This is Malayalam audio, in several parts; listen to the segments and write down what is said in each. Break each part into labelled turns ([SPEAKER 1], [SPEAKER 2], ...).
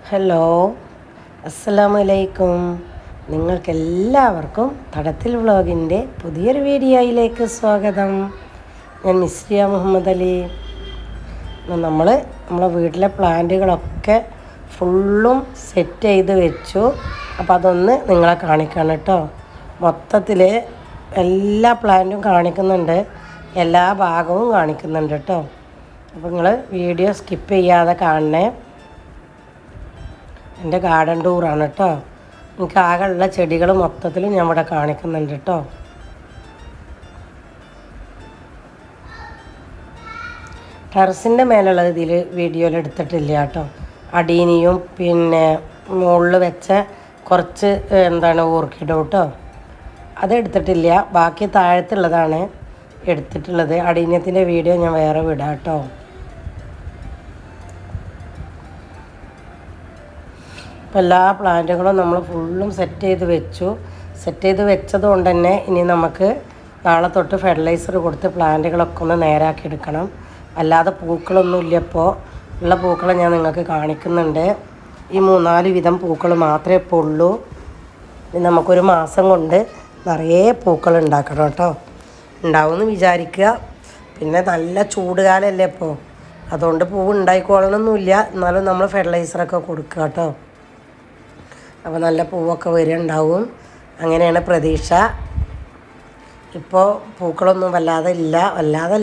[SPEAKER 1] ഹലോ, അസ്സലാമലൈക്കും. നിങ്ങൾക്കെല്ലാവർക്കും തടത്തിൽ വ്ളോഗിൻ്റെ പുതിയൊരു വീഡിയോയിലേക്ക് സ്വാഗതം. ഞാൻ മിസ്രിയ മുഹമ്മദ് അലി. നമ്മളെ വീട്ടിലെ പ്ലാന്റുകളൊക്കെ ഫുള്ളും സെറ്റ് ചെയ്ത് വെച്ചു. അപ്പോൾ അതൊന്ന് നിങ്ങളെ കാണിക്കണം കേട്ടോ. മൊത്തത്തിൽ എല്ലാ പ്ലാന്റും കാണിക്കുന്നുണ്ട്, എല്ലാ ഭാഗവും കാണിക്കുന്നുണ്ട് കേട്ടോ. അപ്പോൾ നിങ്ങൾ വീഡിയോ സ്കിപ്പ് ചെയ്യാതെ കാണണേ. എൻ്റെ ഗാർഡൻ ടൂറാണ് കേട്ടോ. എനിക്ക് ആകെയുള്ള ചെടികൾ മൊത്തത്തിൽ ഞാൻ ഇവിടെ കാണിക്കുന്നുണ്ട് കേട്ടോ. ടെറസിൻ്റെ മേലുള്ളത് ഇതിൽ വീഡിയോയിൽ എടുത്തിട്ടില്ല കേട്ടോ. അടീനിയും പിന്നെ മുകളിൽ വെച്ച കുറച്ച് ഓർക്കിഡ് കേട്ടോ, അത് എടുത്തിട്ടില്ല. ബാക്കി താഴത്തുള്ളതാണ് എടുത്തിട്ടുള്ളത്. അടീനിയത്തിൻ്റെ വീഡിയോ ഞാൻ വേറെ വിടാം കേട്ടോ. അപ്പോൾ എല്ലാ പ്ലാന്റുകളും നമ്മൾ ഫുള്ളും സെറ്റ് ചെയ്ത് വെച്ചത് കൊണ്ട് തന്നെ ഇനി നമുക്ക് നാളെ തൊട്ട് ഫെർട്ടിലൈസർ കൊടുത്ത് പ്ലാന്റുകളൊക്കെ ഒന്ന് നേരാക്കി എടുക്കണം. അല്ലാതെ പൂക്കളൊന്നും ഇല്ല. ഇപ്പോൾ ഉള്ള പൂക്കളെ ഞാൻ നിങ്ങൾക്ക് കാണിക്കുന്നുണ്ട്. ഈ 3-4 വിധം പൂക്കൾ മാത്രമേ ഇപ്പോൾ ഉള്ളൂ. ഇനി നമുക്കൊരു മാസം കൊണ്ട് നിറയെ പൂക്കൾ ഉണ്ടാക്കണം കേട്ടോ. ഉണ്ടാവുമെന്ന് വിചാരിക്കുക. പിന്നെ നല്ല ചൂടുകാലമല്ലേ ഇപ്പോൾ, അതുകൊണ്ട് പൂവ് ഉണ്ടായിക്കോളണമെന്നില്ല. എന്നാലും നമ്മൾ ഫെർട്ടിലൈസറൊക്കെ കൊടുക്കുക കേട്ടോ. അപ്പോൾ നല്ല പൂവൊക്കെ വരുന്നുണ്ടാവും, അങ്ങനെയാണ് പ്രതീക്ഷ. ഇപ്പോൾ പൂക്കളൊന്നും വല്ലാതെ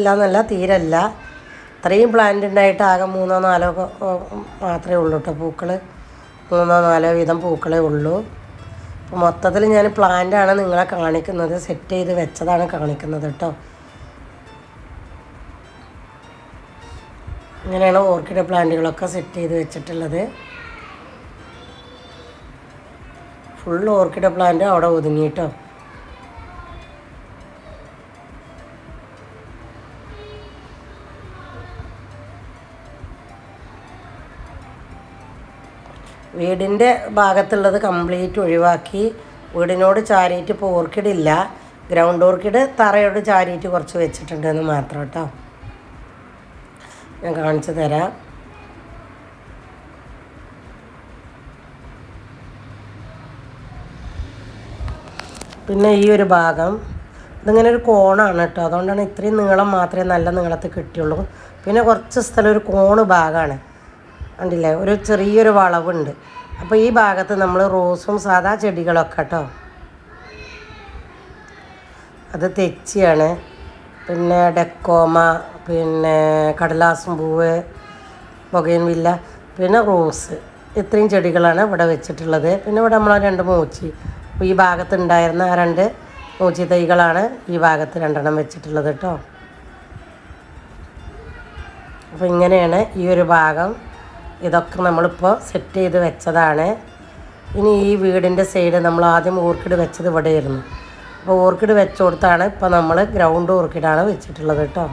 [SPEAKER 1] എന്നല്ല, തീരല്ല. ഇത്രയും പ്ലാന്റ് ഉണ്ടായിട്ട് ആകെ 3-4 മാത്രമേ ഉള്ളൂ കേട്ടോ പൂക്കൾ. 3-4 വീതം പൂക്കളേ ഉള്ളൂ. അപ്പോൾ മൊത്തത്തിൽ ഞാൻ പ്ലാന്റാണ് നിങ്ങളെ കാണിക്കുന്നത്, സെറ്റ് ചെയ്ത് വെച്ചതാണ് കാണിക്കുന്നത് കേട്ടോ. ഇങ്ങനെയാണ് ഓർക്കിഡ് പ്ലാന്റുകളൊക്കെ സെറ്റ് ചെയ്ത് വെച്ചിട്ടുള്ളത്. ഫുൾ ഓർക്കിഡ് പ്ലാന്റ് അവിടെ ഒതുങ്ങിയിട്ടോ. വീടിൻ്റെ ഭാഗത്തുള്ളത് കംപ്ലീറ്റ് ഒഴിവാക്കി വീടിനോട് ചാരിയിട്ട് ഇപ്പോൾ ഓർക്കിഡ് ഇല്ല. ഗ്രൗണ്ട് ഓർക്കിഡ് തറയോട് ചാരിയിട്ട് കുറച്ച് വെച്ചിട്ടുണ്ടെന്ന് മാത്രം കേട്ടോ. ഞാൻ കാണിച്ചു തരാം. പിന്നെ ഈ ഒരു ഭാഗം ഇതിങ്ങനെ ഒരു കോണാണ് കേട്ടോ, അതുകൊണ്ടാണ് ഇത്രയും നീളം മാത്രമേ നല്ല നീളത്തിൽ കിട്ടിയുള്ളൂ. പിന്നെ കുറച്ച് സ്ഥലം ഒരു കോണ് ഭാഗമാണ്, കണ്ടില്ലേ, ഒരു ചെറിയൊരു വളവുണ്ട്. അപ്പോൾ ഈ ഭാഗത്ത് നമ്മൾ റോസും സാധാ ചെടികളൊക്കെ കേട്ടോ. അത് തെച്ചിയാണ്, പിന്നെ ഡെക്കോമ, പിന്നെ കടലാസും പൂവ്, ബൊഗൈൻവില്ല, പിന്നെ റോസ്, ഇത്രയും ചെടികളാണ് ഇവിടെ വെച്ചിട്ടുള്ളത്. പിന്നെ ഇവിടെ നമ്മൾ 2 മൂച്ചി, ഈ ഭാഗത്തുണ്ടായിരുന്ന 2 മൂച്ചി തൈകളാണ് ഈ ഭാഗത്ത് 2 വെച്ചിട്ടുള്ളത് കേട്ടോ. അപ്പോൾ ഇങ്ങനെയാണ് ഈ ഒരു ഭാഗം. ഇതൊക്കെ നമ്മളിപ്പോൾ സെറ്റ് ചെയ്ത് വെച്ചതാണ്. ഇനി ഈ വീടിൻ്റെ സൈഡ് നമ്മൾ ആദ്യം ഓർക്കിഡ് വെച്ചത് ഇവിടെയായിരുന്നു. അപ്പോൾ ഓർക്കിഡ് വെച്ച് കൊടുത്താണ് ഇപ്പോൾ നമ്മൾ ഗ്രൗണ്ട് ഓർക്കിഡാണ് വെച്ചിട്ടുള്ളത് കേട്ടോ.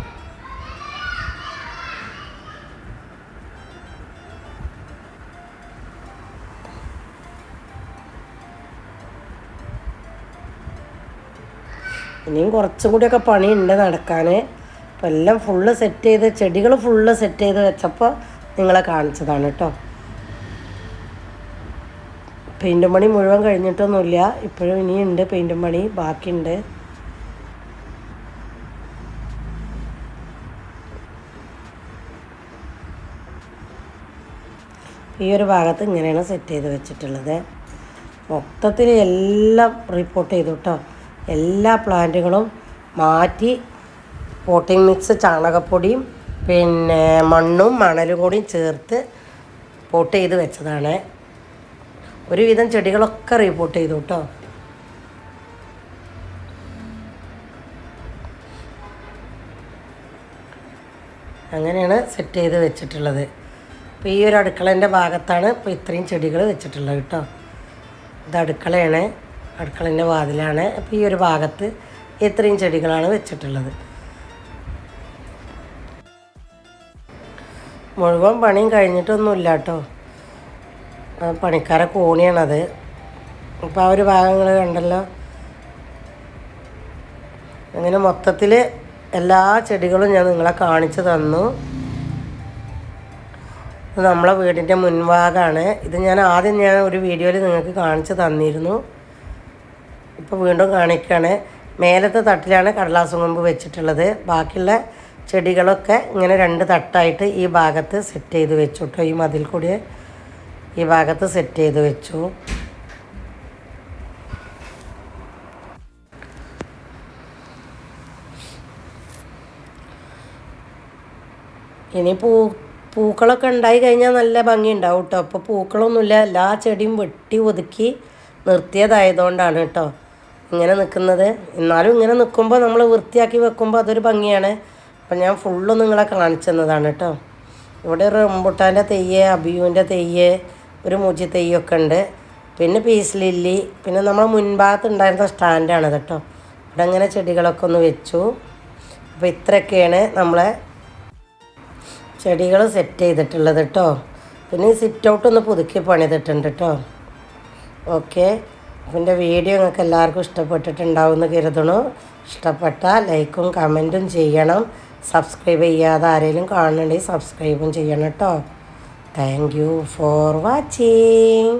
[SPEAKER 1] ഇനിയും കുറച്ചും കൂടിയൊക്കെ പണിയുണ്ട് നടക്കാൻ. അപ്പോൾ എല്ലാം ഫുള്ള് സെറ്റ് ചെയ്ത്, ചെടികൾ ഫുള്ള് സെറ്റ് ചെയ്ത് വെച്ചപ്പോൾ നിങ്ങളെ കാണിച്ചതാണ് കേട്ടോ. പെയിൻറ് പണി മുഴുവൻ കഴിഞ്ഞിട്ടൊന്നുമില്ല, ഇപ്പോഴും ഇനിയുണ്ട് പെയിൻറ് പണി ബാക്കിയുണ്ട്. ഈ ഒരു ഭാഗത്ത് ഇങ്ങനെയാണ് സെറ്റ് ചെയ്ത് വെച്ചിട്ടുള്ളത്. മൊത്തത്തിൽ എല്ലാം റിപ്പോർട്ട് ചെയ്തു കേട്ടോ. എല്ലാ പ്ലാന്റുകളും മാറ്റി പോട്ടിംഗ് മിക്സ് ചാണകപ്പൊടിയും പിന്നെ മണ്ണും മണലും കൂടിയും ചേർത്ത് പോട്ട് ചെയ്ത് വെച്ചതാണ്. ഒരുവിധം ചെടികളൊക്കെ റിപ്പോർട്ട് ചെയ്തു കേട്ടോ. അങ്ങനെയാണ് സെറ്റ് ചെയ്ത് വെച്ചിട്ടുള്ളത്. അപ്പോൾ ഈ ഒരു അടുക്കളേൻ്റെ ഭാഗത്താണ് ഇപ്പോൾ ഇത്രയും ചെടികൾ വെച്ചിട്ടുള്ളത് കേട്ടോ. ഇത് അടുക്കളയാണ്, അടുക്കളൻ്റെ വാതിലാണ്. അപ്പോൾ ഈ ഒരു ഭാഗത്ത് ഇത്രയും ചെടികളാണ് വെച്ചിട്ടുള്ളത്. മുഴുവൻ പണിയും കഴിഞ്ഞിട്ടൊന്നുമില്ല കേട്ടോ. പണിക്കാരെ കോണിയാണത്. അപ്പോൾ ആ ഒരു ഭാഗങ്ങൾ കണ്ടല്ലോ. അങ്ങനെ മൊത്തത്തിൽ എല്ലാ ചെടികളും ഞാൻ നിങ്ങളെ കാണിച്ചു തന്നു. നമ്മളെ വീടിൻ്റെ മുൻഭാഗമാണ്. ഇത് ഞാൻ ഒരു വീഡിയോയിൽ നിങ്ങൾക്ക് കാണിച്ച് തന്നിരുന്നു. ഇപ്പോൾ വീണ്ടും കാണിക്കുകയാണ്. മേലത്തെ തട്ടിലാണ് കടലാസും കൊമ്പ് വെച്ചിട്ടുള്ളത്. ബാക്കിയുള്ള ചെടികളൊക്കെ ഇങ്ങനെ 2 തട്ടായിട്ട് ഈ ഭാഗത്ത് സെറ്റ് ചെയ്ത് വെച്ചു കേട്ടോ. ഈ മതിൽ കൂടി ഈ ഭാഗത്ത് സെറ്റ് ചെയ്ത് വെച്ചു. ഇനി പൂക്കളൊക്കെ ഉണ്ടായി കഴിഞ്ഞാൽ നല്ല ഭംഗി ഉണ്ടാവും കേട്ടോ. അപ്പോൾ പൂക്കളൊന്നുമില്ല, എല്ലാ ചെടിയും വെട്ടി ഒതുക്കി നിർത്തിയതായതുകൊണ്ടാണ് കേട്ടോ ഇങ്ങനെ നിൽക്കുന്നത്. എന്നാലും ഇങ്ങനെ നിൽക്കുമ്പോൾ നമ്മൾ വൃത്തിയാക്കി വെക്കുമ്പോൾ അതൊരു ഭംഗിയാണ്. അപ്പം ഞാൻ ഫുള്ള് നിങ്ങളെ കാണിച്ചു തന്നതാണ് കേട്ടോ. ഇവിടെ റംബുട്ടാൻ്റെ തെയ്യ്, അബിയൂൻ്റെ തെയ്യ്, ഒരു മൂച്ചി തെയ്യൊക്കെ ഉണ്ട്. പിന്നെ പീസ് ലില്ലി, പിന്നെ നമ്മൾ മുൻഭാഗത്ത് ഉണ്ടായിരുന്ന സ്റ്റാൻഡാണ് കേട്ടോ. ഇവിടെ അങ്ങനെ ചെടികളൊക്കെ ഒന്ന് വെച്ചു. അപ്പോൾ ഇത്രയൊക്കെയാണ് നമ്മളെ ചെടികൾ സെറ്റ് ചെയ്തിട്ടുള്ളത് കേട്ടോ. പിന്നെ ഈ സിറ്റ് ഔട്ട് ഒന്ന് പുതുക്കി പണിതിട്ടുണ്ട് കേട്ടോ. ഓക്കെ, അപ്പം എൻ്റെ വീഡിയോ നിങ്ങൾക്ക് എല്ലാവർക്കും ഇഷ്ടപ്പെട്ടിട്ടുണ്ടാവുമെന്ന് കരുതണു. ഇഷ്ടപ്പെട്ടാൽ ലൈക്കും കമൻറ്റും ചെയ്യണം. സബ്സ്ക്രൈബ് ചെയ്യാതെ ആരെങ്കിലും കാണുന്നുണ്ടെങ്കിൽ സബ്സ്ക്രൈബും ചെയ്യണം കേട്ടോ. Thank you for watching.